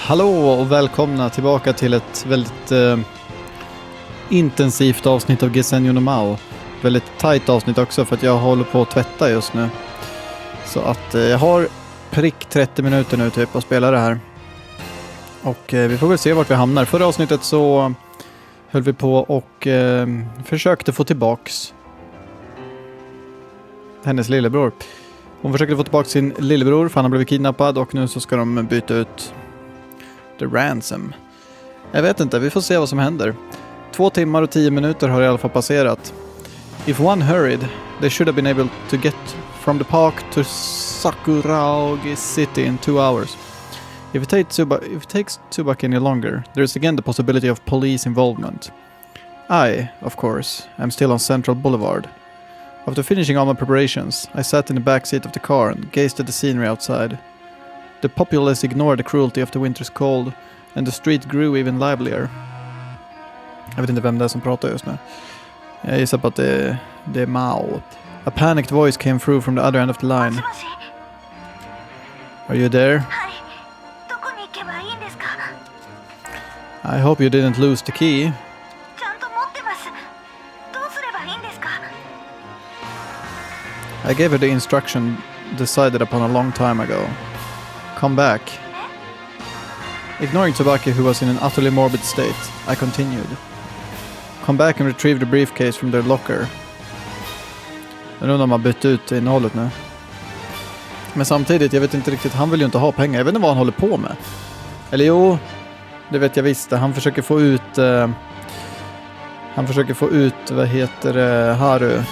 Hallå och välkomna tillbaka till ett väldigt intensivt avsnitt av Senjou och Maou. Väldigt tajt avsnitt också för att jag håller på att tvätta just nu. Så att jag har prick 30 minuter nu typ att spela det här. Och vi får väl se vart vi hamnar. Förra avsnittet så höll vi på och försökte få tillbaks hennes lillebror. Hon försökte få tillbaka sin lillebror för han har blivit kidnappad och nu så ska de byta ut the ransom. Jag vet inte, vi får se vad som händer. 2 timmar och 10 minuter har i alla fall passerat. If one hurried, they should have been able to get from the park to Sakuragi City in 2 hours. If it takes Tsubaki any longer, there is again the possibility of police involvement. I, of course, am still on Central Boulevard. After finishing all my preparations, I sat in the back seat of the car and gazed at the scenery outside. The populace ignored the cruelty of the winter's cold, and the street grew even livelier. Jag vet inte vem det är som pratar just nu. Jag gissar på att det är Maou. A panicked voice came through from the other end of the line. Are you there? I hope you didn't lose the key. I gave her the instruction decided upon a long time ago. Come back. Ignoring Tsubaki, who was in an utterly morbid state, I continued. Come back and retrieve the briefcase from their locker. Jag undrar om de har bytt ut innehållet nu. Men samtidigt, jag vet inte riktigt, han vill ju inte ha pengar. Jag vet inte vad han håller på med. Eller jo, det vet jag visst. Han försöker få ut, vad heter det, Haru.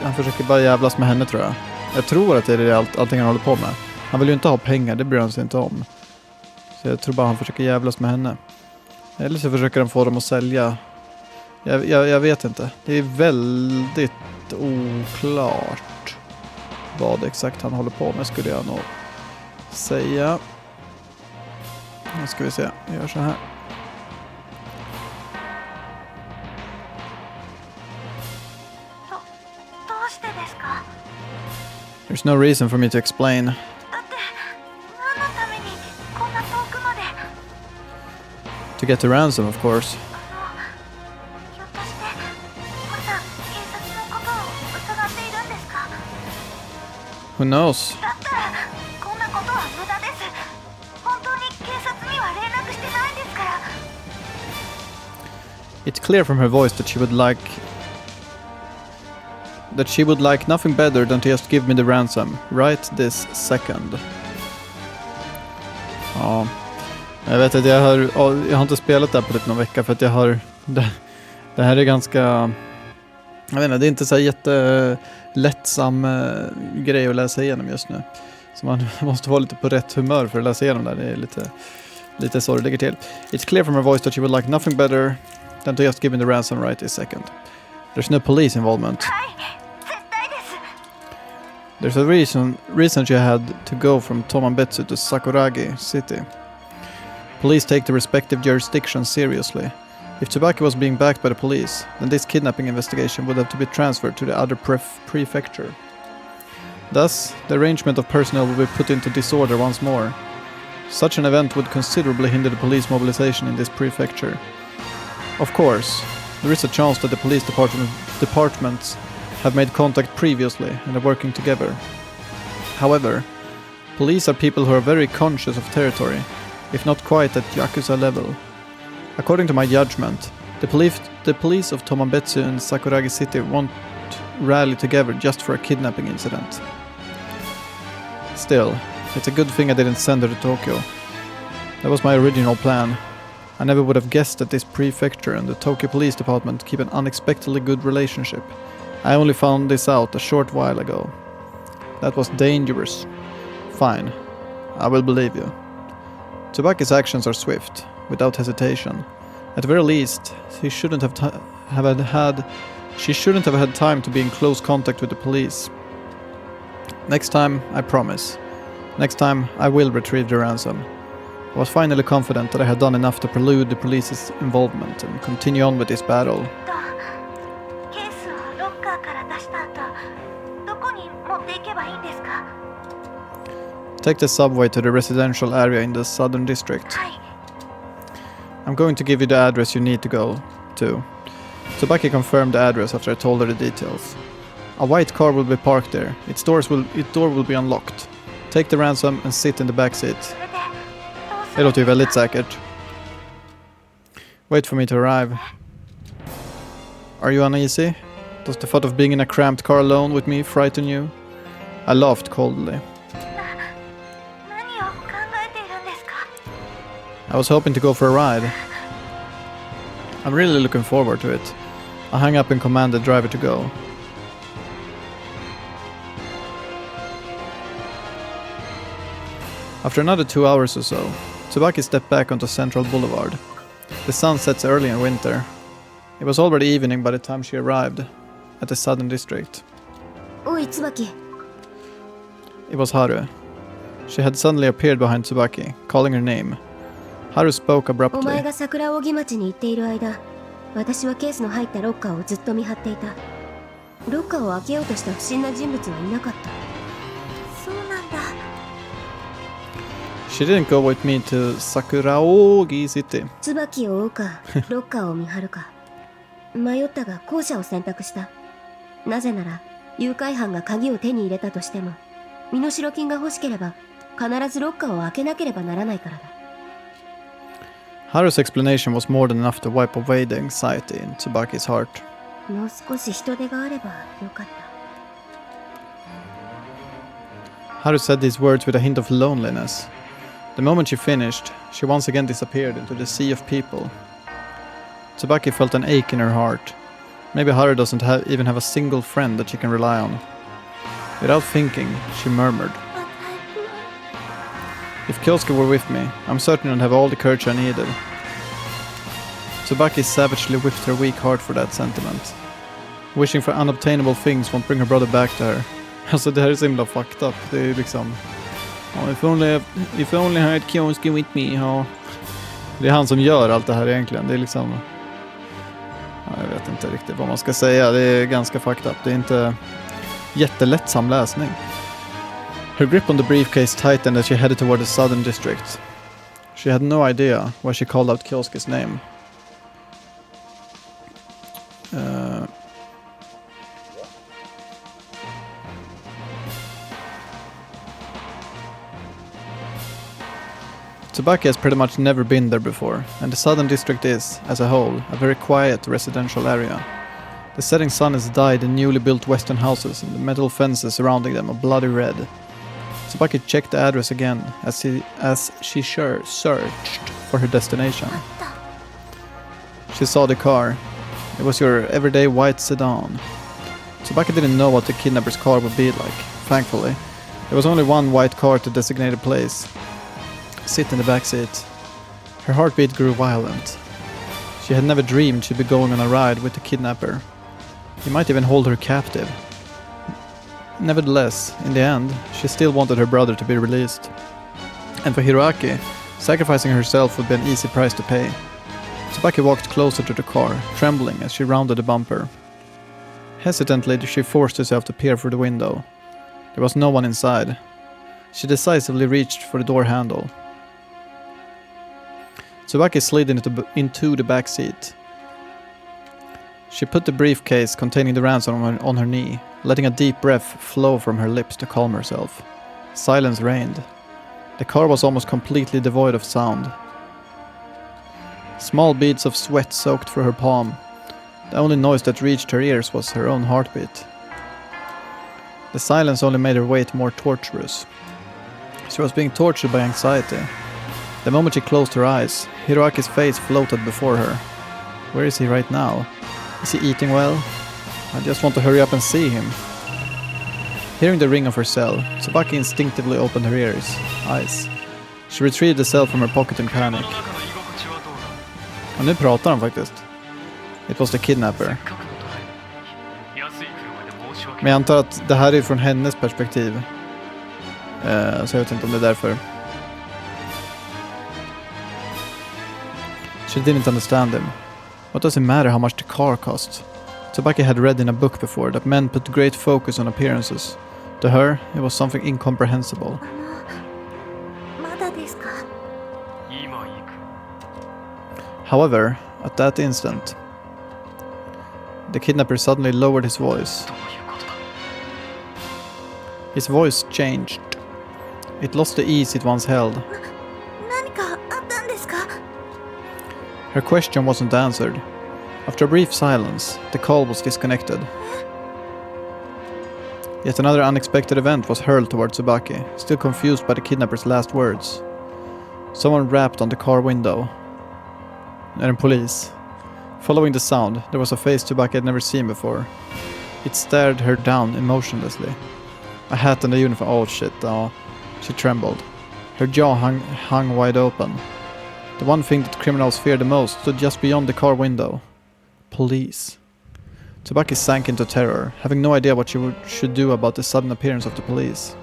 Han försöker bara jävlas med henne, tror jag. Jag tror att det är allting han håller på med. Han vill ju inte ha pengar, det bryr han sig inte om. Så jag tror bara han försöker jävlas med henne. Eller så försöker han få dem att sälja. Jag vet inte. Det är väldigt oklart vad exakt han håller på med, skulle jag nog säga. Nu ska vi se. Jag gör så här. There's no reason for me to explain. To get the ransom, of course. Who knows? It's clear from her voice that she would like nothing better than to just give me the ransom right this second. Ja. Jag vet att jag har inte spelat där på någon vecka för att jag har det här är ganska, jag vet inte, det är inte så jättelättsam grej att läsa igenom just nu. Så man måste vara lite på rätt humör för att läsa igenom det. Det är lite så det ligger till. It's clear from her voice that she would like nothing better than to just give me the ransom right this second. There's no police involvement. There's a reason she had to go from Tomambetsu to Sakuragi City. Police take the respective jurisdictions seriously. If Tsubaki was being backed by the police, then this kidnapping investigation would have to be transferred to the other prefecture. Thus, the arrangement of personnel will be put into disorder once more. Such an event would considerably hinder the police mobilization in this prefecture. Of course, there is a chance that the police departments have made contact previously and are working together. However, police are people who are very conscious of territory, if not quite at Yakuza level. According to my judgment, the police of Tomambetsu and Sakuragi City won't rally together just for a kidnapping incident. Still, it's a good thing I didn't send her to Tokyo. That was my original plan. I never would have guessed that this prefecture and the Tokyo Police Department keep an unexpectedly good relationship. I only found this out a short while ago. That was dangerous. Fine. I will believe you. Tsubaki's actions are swift, without hesitation. At the very least, she shouldn't have had time to be in close contact with the police. Next time, I promise. Next time, I will retrieve the ransom. I was finally confident that I had done enough to prelude the police's involvement and continue on with this battle. Take the subway to the residential area in the southern district. I'm going to give you the address you need to go to. Tsubaki confirmed the address after I told her the details. A white car will be parked there. Its door will be unlocked. Take the ransom and sit in the back seat. Det låter ju väldigt säkert. Wait for me to arrive. Are you uneasy? Does the thought of being in a cramped car alone with me frighten you? I laughed coldly. I was hoping to go for a ride. I'm really looking forward to it. I hung up and commanded the driver to go. After another 2 hours or so, Tsubaki stepped back onto Central Boulevard. The sun sets early in winter. It was already evening by the time she arrived at the southern district. Oi, Tsubaki. It was Haru. She had suddenly appeared behind Tsubaki, calling her name. Haru spoke abruptly. お前が桜扇町に行っている間、私はケースの入ったロッカーをずっと見張っていた。ロッカーを開けようとした不審な人物はいなかった。そうなんだ。She didn't go with me to Sakuraogi City. 椿を追うか、ロッカーを見張るか。迷ったが後者を選択した。なぜなら、誘拐犯が鍵を手に入れたとしても、身代金が欲しければ、必ずロッカーを開けなければならないからだ。Haru's explanation was more than enough to wipe away the anxiety in Tsubaki's heart. もう少し人手があればよかった。Haru said these words with a hint of loneliness. The moment she finished, she once again disappeared into the sea of people. Tsubaki felt an ache in her heart. Maybe Haru doesn't even have a single friend that she can rely on. Without thinking, she murmured. If Kyosuke were with me, I'm certain I'd have all the courage I needed. Tsubaki savagely whipped her weak heart for that sentiment. Wishing for unobtainable things won't bring her brother back to her. Alltså det här är så himla fucked up. Det är liksom... If only I had Kyosuke with me, ja. Det är han som gör allt det här egentligen. Det är liksom... Ja, jag vet inte riktigt vad man ska säga. Det är ganska fucked up. Det är inte jättelättsam läsning. Her grip on the briefcase tightened as she headed toward the southern district. She had no idea why she called out Kyosuke's name. Tsubaki has pretty much never been there before, and the southern district is, as a whole, a very quiet residential area. The setting sun has dyed the newly built western houses and the metal fences surrounding them a bloody red. Tsubaki checked the address again as she searched for her destination. She saw the car. It was your everyday white sedan. Tsubaki didn't know what the kidnapper's car would be like, thankfully. There was only one white car to designate a place. Sit in the back seat. Her heartbeat grew violent. She had never dreamed she'd be going on a ride with the kidnapper. He might even hold her captive. Nevertheless, in the end, she still wanted her brother to be released. And for Hiroaki, sacrificing herself would be an easy price to pay. Tsubaki walked closer to the car, trembling as she rounded the bumper. Hesitantly, she forced herself to peer through the window. There was no one inside. She decisively reached for the door handle. Tsubaki slid into the back seat. She put the briefcase containing the ransom on her knee, letting a deep breath flow from her lips to calm herself. Silence reigned. The car was almost completely devoid of sound. Small beads of sweat soaked through her palm. The only noise that reached her ears was her own heartbeat. The silence only made her wait more torturous. She was being tortured by anxiety. The moment she closed her eyes, Hiroaki's face floated before her. Where is he right now? Is he eating well? I just want to hurry up and see him. Hearing the ring of her cell, Tsubaki instinctively opened her eyes. She retrieved the cell from her pocket in panic. Och nu pratar han faktiskt. It was the kidnapper. Men jag antar att det här är från hennes perspektiv. Så jag vet inte om det är därför. She didn't understand him. What does it matter how much the car cost? Tsubaki had read in a book before that men put great focus on appearances. To her, it was something incomprehensible. However, at that instant, the kidnapper suddenly lowered his voice. His voice changed. It lost the ease it once held. Her question wasn't answered. After a brief silence, the call was disconnected. Yet another unexpected event was hurled towards Tsubaki, still confused by the kidnapper's last words. Someone rapped on the car window. And police. Following the sound, there was a face Tsubaki had never seen before. It stared her down emotionlessly. A hat and a uniform. Oh shit, oh. She trembled. Her jaw hung wide open. The one thing that criminals fear the most stood just beyond the car window. Police. Tsubaki sank into terror, having no idea what she should do about the sudden appearance of the police.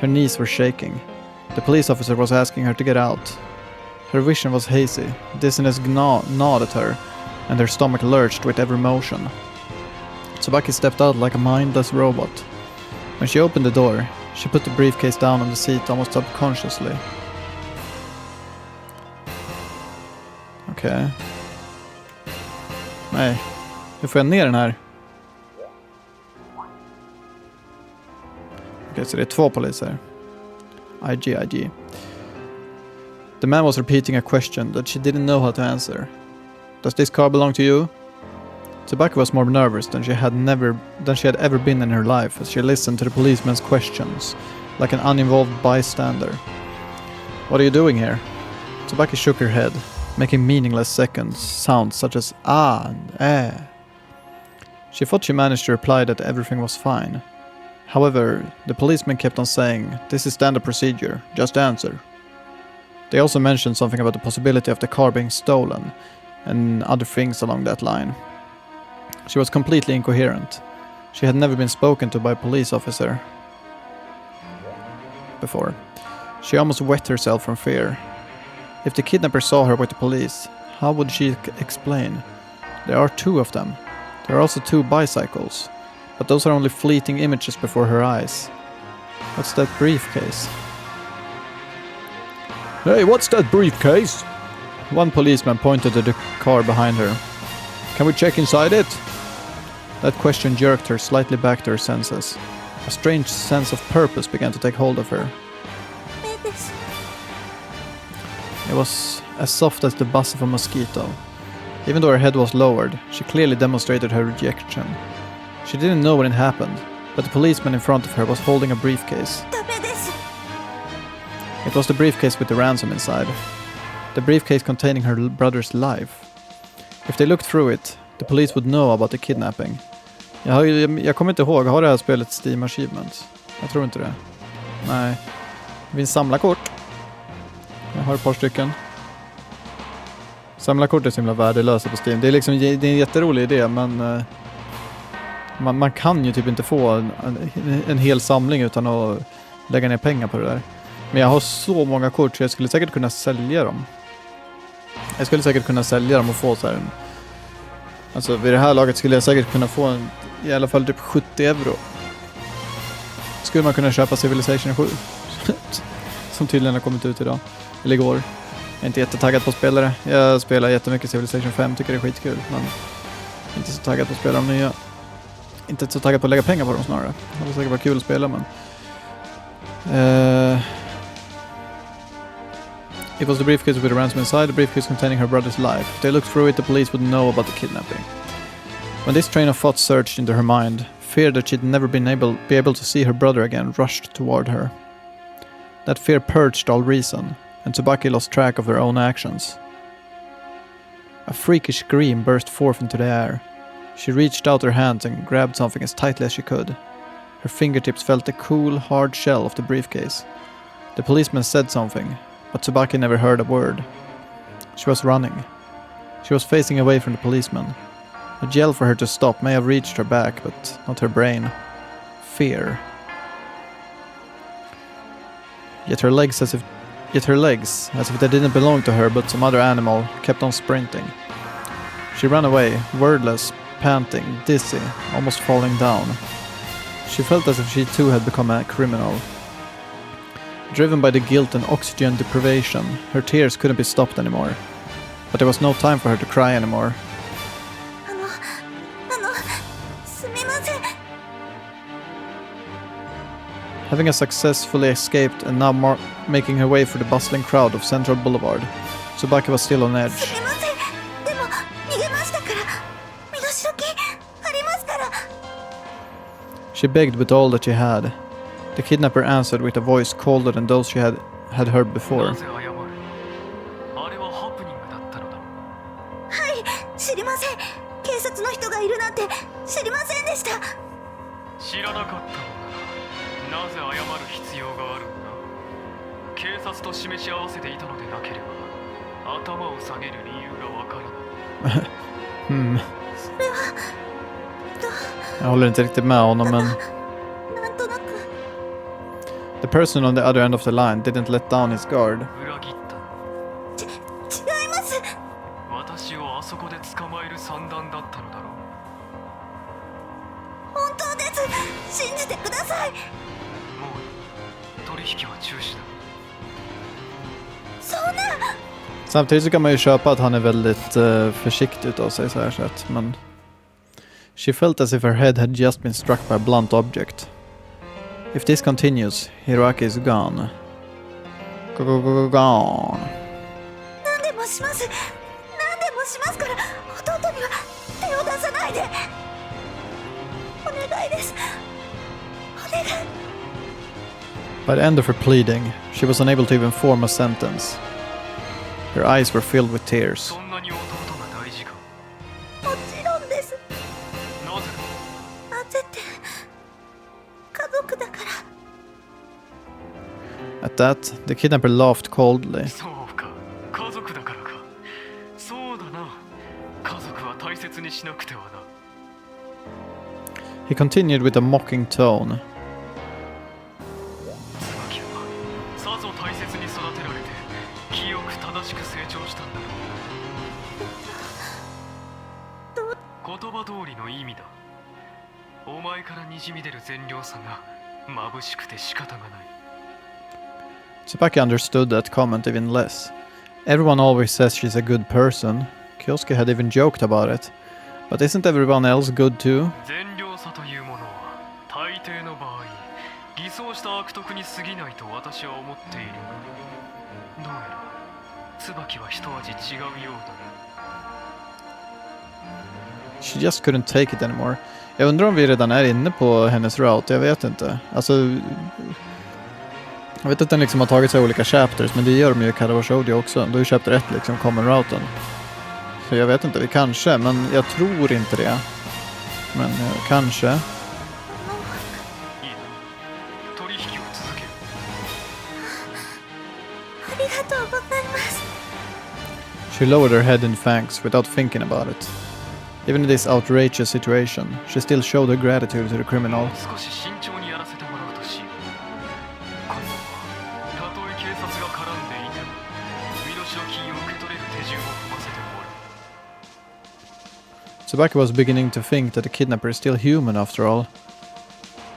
Her knees were shaking. The police officer was asking her to get out. Her vision was hazy, dizziness gnawed at her, and her stomach lurched with every motion. Tsubaki stepped out like a mindless robot. When she opened the door, she put the briefcase down on the seat almost subconsciously. Okej. Nej. Hur får jag ner den här? Okej, så det är 2 poliser. IG. The man was repeating a question that she didn't know how to answer. Does this car belong to you? Tsubaki was more nervous than she had ever been in her life as she listened to the policeman's questions, like an uninvolved bystander. What are you doing here? Tsubaki shook her head, making meaningless sounds such as ah and eh. She thought she managed to reply that everything was fine. However, the policeman kept on saying, "This is standard procedure, just answer." They also mentioned something about the possibility of the car being stolen, and other things along that line. She was completely incoherent. She had never been spoken to by a police officer before. She almost wet herself from fear. If the kidnapper saw her with the police, how would she explain? There are 2 of them. There are also 2 bicycles, but those are only fleeting images before her eyes. What's that briefcase? Hey, what's that briefcase? One policeman pointed to the car behind her. Can we check inside it? That question jerked her slightly back to her senses. A strange sense of purpose began to take hold of her. It was as soft as the buzz of a mosquito. Even though her head was lowered, she clearly demonstrated her rejection. She didn't know when it happened, but the policeman in front of her was holding a briefcase. It was the briefcase with the ransom inside. The briefcase containing her brother's life. If they looked through it, the police would know about the kidnapping. Jag kommer inte ihåg, har det här spelet Steam Achievements? Jag tror inte det. Nej. Det finns samlarkort. Jag har ett par stycken. Samlarkort är så himla värdelösa på Steam. Det är liksom, det är en jätterolig idé, men man kan ju typ inte få en hel samling utan att lägga ner pengar på det där. Men jag har så många kort så jag skulle säkert kunna sälja dem. Jag skulle säkert kunna sälja dem och få så här alltså vid det här laget skulle jag säkert kunna få i alla fall typ 70 euro. Skulle man kunna köpa Civilization 7 som tydligen har kommit ut idag eller igår. Jag är inte jättetaggad på att spela det. Jag spelar jättemycket Civilization 5, tycker det är skitkul, men inte så taggad på att spela de nya. Inte så taggad på att lägga pengar på dem snarare. Det hade säkert varit kul att spela, men it was the briefcase with the ransom inside, the briefcase containing her brother's life. If they looked through it, the police would know about the kidnapping. When this train of thought surged into her mind, fear that she'd never be able to see her brother again rushed toward her. That fear purged all reason, and Tsubaki lost track of her own actions. A freakish scream burst forth into the air. She reached out her hands and grabbed something as tightly as she could. Her fingertips felt the cool, hard shell of the briefcase. The policeman said something, but Tsubaki never heard a word. She was running. She was facing away from the policeman. A yell for her to stop may have reached her back, but not her brain. Fear. Yet her legs, as if they didn't belong to her but some other animal, kept on sprinting. She ran away, wordless, panting, dizzy, almost falling down. She felt as if she too had become a criminal. Driven by the guilt and oxygen deprivation, her tears couldn't be stopped anymore. But there was no time for her to cry anymore. すみません。 Having successfully escaped and now making her way through the bustling crowd of Central Boulevard, Tsubaki was still on edge. すみません。でも逃げましたから。身代金ありますから。 She begged with all that she had. The kidnapper answered with a voice colder than those she had heard before. なぜ謝る？あれはハプニングだったのだ。はい、知りません。警察の人がいるなんて知りませんでした。知らなかったのならなぜ謝る必要があるんだ。警察と示し合わせていたのでなければ頭を下げる理由がわからない。それは Jag håller inte riktigt med honom, men なんとなく the person on the other end of the line didn't let down his guard. 裏切った。違います。私をあそこで捕まえる算段だったのだろう。本当です。信じてください。もう取引は中止だ。そんな。 Samtidigt så kan man ju köpa att han är väldigt försiktig utav sig så här sett, men she felt as if her head had just been struck by a blunt object. If this continues, Hiroaki is gone. Gone. 何でもします。何でもしますから、弟には手を出さないで。お願いです。お願い。 By the end of her pleading, she was unable to even form a sentence. Her eyes were filled with tears. そんなに弟が大事か。もちろんです。なぜだ。焦って家族だから。 At that, the kidnapper laughed coldly. そうか、家族だからか。そうだな。家族は大切にしなくてはな。 He continued with a mocking tone. 椿はさぞ大切に育てられて清く正しく成長したんだろう。言葉通りの意味だ。お前からにじみ出る善良さが眩しくて仕方がない。 Tsubaki understood that comment even less. Everyone always says she's a good person. Kyosuke had even joked about it. But isn't everyone else good too? 善良さというものは大抵の場合偽装した悪徳に過ぎないと私は思っているが、どうやら椿は一味違うようだね。 She just couldn't take it anymore. Jag undrar om vi redan är inne på hennes route, jag vet inte. Alltså, jag vet att den liksom har tagit sig olika chapters, men det gör de ju i Karawashoujo också. Då är chapter 1 liksom common routen. Så jag vet inte, vi kanske, men jag tror inte det. Men kanske. いいな。取引を続ける。ありがとうございます。 She lowered her head in thanks without thinking about it. Even in this outrageous situation, she still showed her gratitude to the criminal. 少し慎重にやらせてもらうとしよう。今度はたとえ警察が絡んでいても身代金を受け取れる手順を踏ませてもらう。 Tsubaki was beginning to think that the kidnapper is still human after all.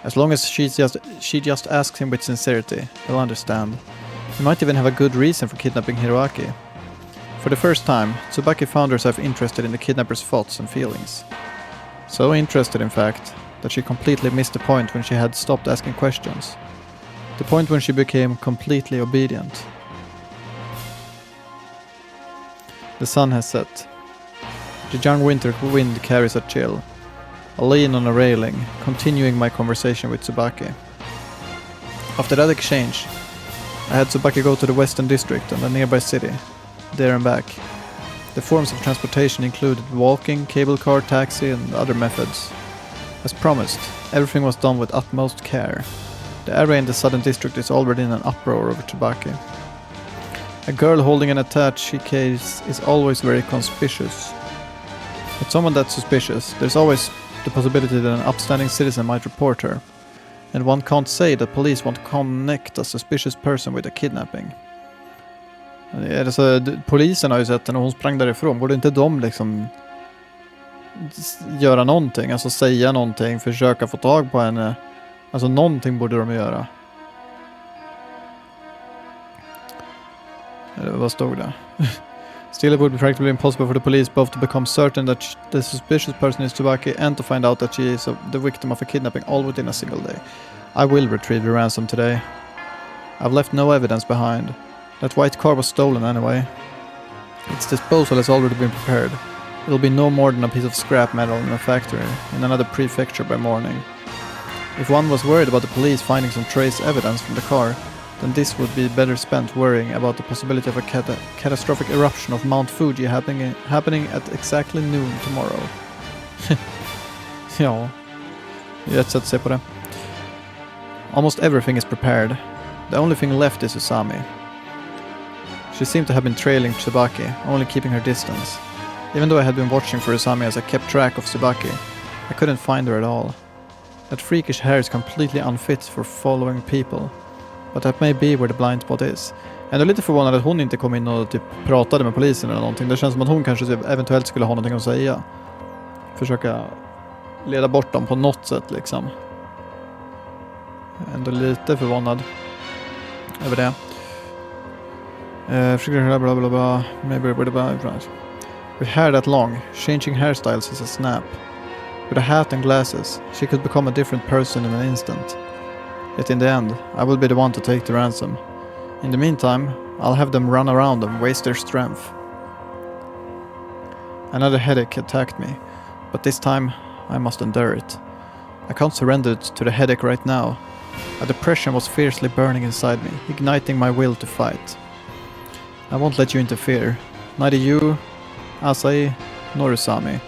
As long as she just asks him with sincerity, he'll understand. He might even have a good reason for kidnapping Hiroaki. For the first time, Tsubaki found herself interested in the kidnapper's thoughts and feelings. So interested, in fact, that she completely missed the point when she had stopped asking questions. The point when she became completely obedient. The sun has set. The young winter wind carries a chill. I lean on a railing, continuing my conversation with Tsubaki. After that exchange, I had Tsubaki go to the Western District and a nearby city, there and back. The forms of transportation included walking, cable car, taxi and other methods. As promised, everything was done with utmost care. The area in the Southern District is already in an uproar over Tsubaki. A girl holding an attaché case is always very conspicuous. With someone that suspicious, there's always the possibility that an upstanding citizen might report her. And one can't say that police won't connect a suspicious person with a kidnapping. Alltså, polisen har ju sett henne och hon sprang därifrån. Borde inte de liksom göra någonting? Alltså säga någonting, försöka få tag på henne. Alltså någonting borde de göra. Vad stod det? Still, it would be practically impossible for the police both to become certain that the suspicious person is Tsubaki and to find out that she is the victim of a kidnapping all within a single day. I will retrieve the ransom today. I've left no evidence behind. That white car was stolen anyway. Its disposal has already been prepared. It'll be no more than a piece of scrap metal in a factory in another prefecture by morning. If one was worried about the police finding some trace evidence from the car, then this would be better spent worrying about the possibility of a catastrophic eruption of Mount Fuji happening at exactly noon tomorrow. Ja, det är ett sätt att se på det. Almost everything is prepared. The only thing left is Usami. She seemed to have been trailing Tsubaki, only keeping her distance. Even though I had been watching for Usami as I kept track of Tsubaki, I couldn't find her at all. That freakish hair is completely unfit for following people. But that may be where the blind spot is. Ändå lite förvånad att hon inte kom in och typ pratade med polisen eller någonting. Det känns som att hon kanske typ eventuellt skulle ha någonting att säga. Försöka leda bort dem på något sätt liksom. Ändå lite förvånad över det. Blah blah blah. Maybe with hair that long, changing hairstyles is a snap. With a hat and glasses, she could become a different person in an instant. Yet in the end, I will be the one to take the ransom. In the meantime, I'll have them run around and waste their strength. Another headache attacked me, but this time I must endure it. I can't surrender to the headache right now. A depression was fiercely burning inside me, igniting my will to fight. I won't let you interfere. Neither you, Asai, nor Usami.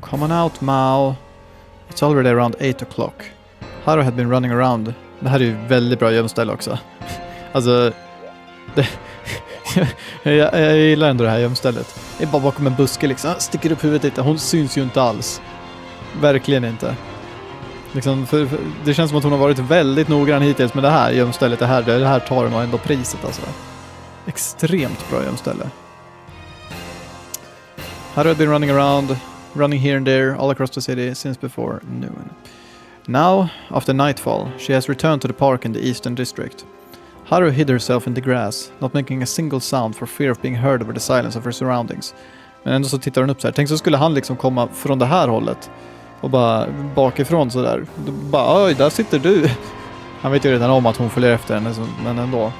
Come on out, Maou. It's already around 8 o'clock. Haru had been running around. Det här är ju väldigt bra gömställe också. Alltså... jag gillar ändå det här gömstället. Det är bara bakom en buske liksom. Sticker upp huvudet lite. Hon syns ju inte alls. Verkligen inte. Liksom, för det känns som att hon har varit väldigt noggrann hittills med det här gömstället. Det här tar nog ändå priset alltså. Extremt bra gömställe. Haru had been running here and there all across the city since before noon. Now, after nightfall, she has returned to the park in the eastern district. Haru hid herself in the grass, not making a single sound for fear of being heard over the silence of her surroundings. Men ändå så tittar hon upp så här. Tänk så skulle han liksom komma från det här hållet och bara bakifrån så där. Bara, oj, där sitter du. Han vet ju redan om att hon följer efter henne, men ändå.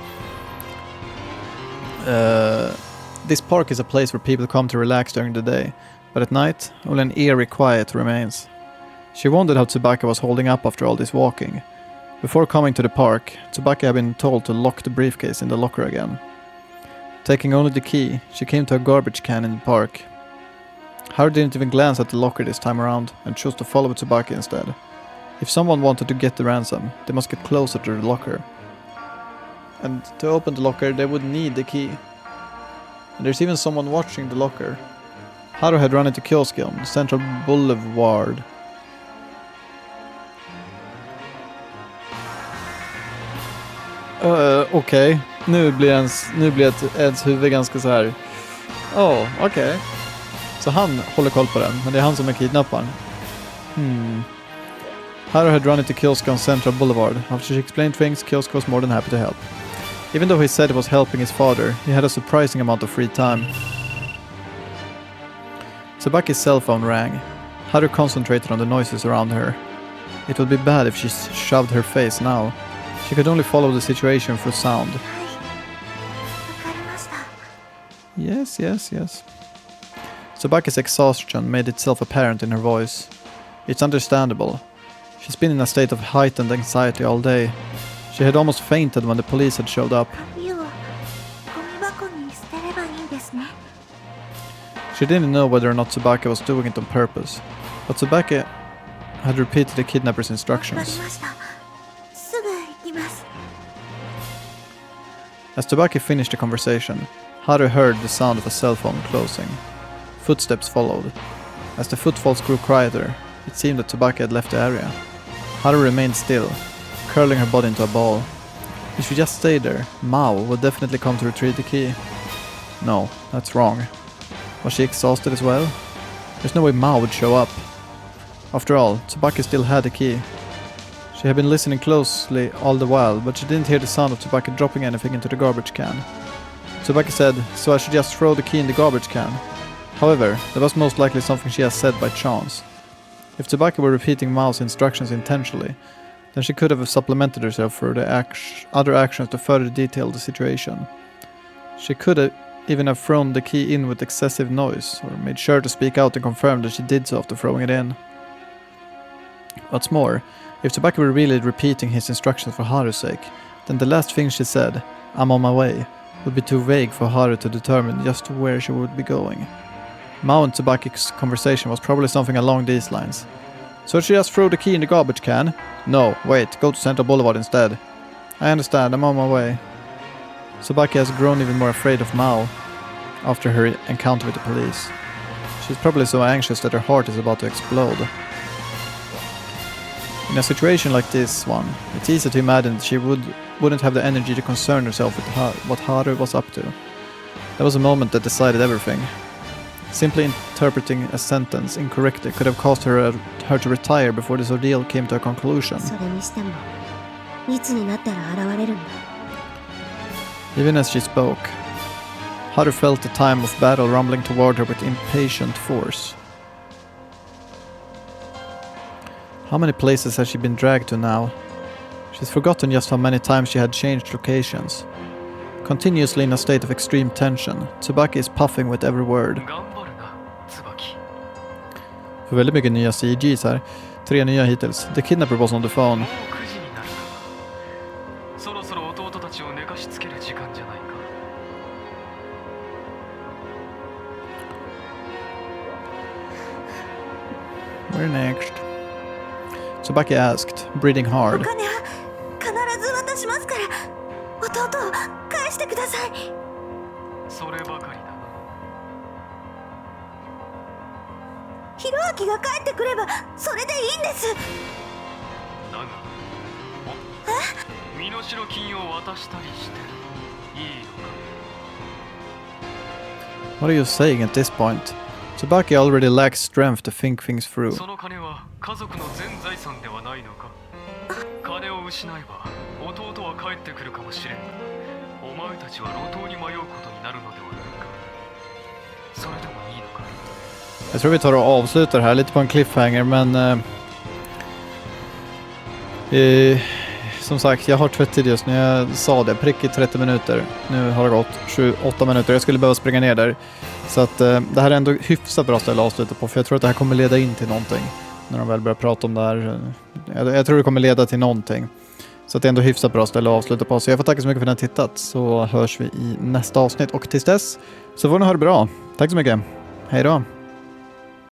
This park is a place where people come to relax during the day. But at night, only an eerie quiet remains. She wondered how Tsubaki was holding up after all this walking. Before coming to the park, Tsubaki had been told to lock the briefcase in the locker again. Taking only the key, she came to a garbage can in the park. Haru didn't even glance at the locker this time around and chose to follow Tsubaki instead. If someone wanted to get the ransom, they must get closer to the locker. And to open the locker, they would need the key. And there's even someone watching the locker. Haru had run into Kyosuke on Central Boulevard. Okej. Nu blir ens huvud ganska så här. Okej. Så han håller koll på den, men det är han som är kidnapparen. Haru had run into Kyosuke on Central Boulevard. After she explained things, Kyosuke was more than happy to help. Even though he said it was helping his father, he had a surprising amount of free time. Tsubaki's cell phone rang. Haru concentrated on the noises around her. It would be bad if she shoved her face now. She could only follow the situation through sound. Yes. Tsubaki's exhaustion made itself apparent in her voice. It's understandable. She's been in a state of heightened anxiety all day. She had almost fainted when the police had showed up. She didn't know whether or not Tsubaki was doing it on purpose, but Tsubaki had repeated the kidnapper's instructions. As Tsubaki finished the conversation, Haru heard the sound of a cell phone closing. Footsteps followed. As the footfalls grew quieter, it seemed that Tsubaki had left the area. Haru remained still, curling her body into a ball. If she just stayed there, Maou would definitely come to retrieve the key. No, that's wrong. Was she exhausted as well? There's no way Maou would show up. After all, Tsubaki still had the key. She had been listening closely all the while, but she didn't hear the sound of Tsubaki dropping anything into the garbage can. Tsubaki said, so I should just throw the key in the garbage can. However, that was most likely something she had said by chance. If Tsubaki were repeating Mao's instructions intentionally, then she could have supplemented herself for the other actions to further detail the situation. She could even have thrown the key in with excessive noise, or made sure to speak out and confirm that she did so after throwing it in. What's more, if Tsubaki were really repeating his instructions for Haru's sake, then the last thing she said, "I'm on my way," would be too vague for Haru to determine just where she would be going. Maou and Tsubaki's conversation was probably something along these lines. So she just throw the key in the garbage can? No, wait, go to Central Boulevard instead. I understand, I'm on my way. Tsubaki has grown even more afraid of Maou after her encounter with the police. She's probably so anxious that her heart is about to explode. In a situation like this one, it's easy to imagine that she wouldn't have the energy to concern herself with what Haru was up to. That was a moment that decided everything. Simply interpreting a sentence incorrectly could have caused her to retire before this ordeal came to a conclusion. それにしてもいつになったら現れるんだ Even as she spoke, Haru felt the time of battle rumbling toward her with impatient force. How many places has she been dragged to now? She's forgotten just how many times she had changed locations. Continuously in a state of extreme tension, Tsubaki is puffing with every word. 頑張るな椿 För väldigt mycket nya CGs här. 3 nya hittills. The Kidnapper was on the phone. もう9時になるかそろそろ弟たちを寝かしつける時間じゃないか Where next? Tsubaki asked, breathing hard. お金は必ず渡しますから弟を返してくださいそればかりだひろあきが帰ってくればそれでいいんですだが身代金を渡したりしていいのか What are you saying at this point? Tsubaki already lacks strength to think things through. その金は家族の全財産ではないのか金を失えば弟は帰ってくるかもしれんがお前たちは路頭に迷うことになるのではないかそれでもいいのか Jag tror vi tar och avslutar här lite på en cliffhanger, men som sagt, jag har tvättid just nu. Jag sa det, prick i 30 minuter. Nu har det gått 7-8 minuter. Jag skulle behöva springa ner där. Så att det här är ändå hyfsat bra ställe att avsluta på, för jag tror att det här kommer leda in till någonting. När de väl börjar prata om det här. Jag tror det kommer leda till någonting. Så att det är ändå hyfsat bra ställe att avsluta på. Så jag får tacka så mycket för att ni har tittat. Så hörs vi i nästa avsnitt. Och tills dess så får ni ha det bra. Tack så mycket. Hej då.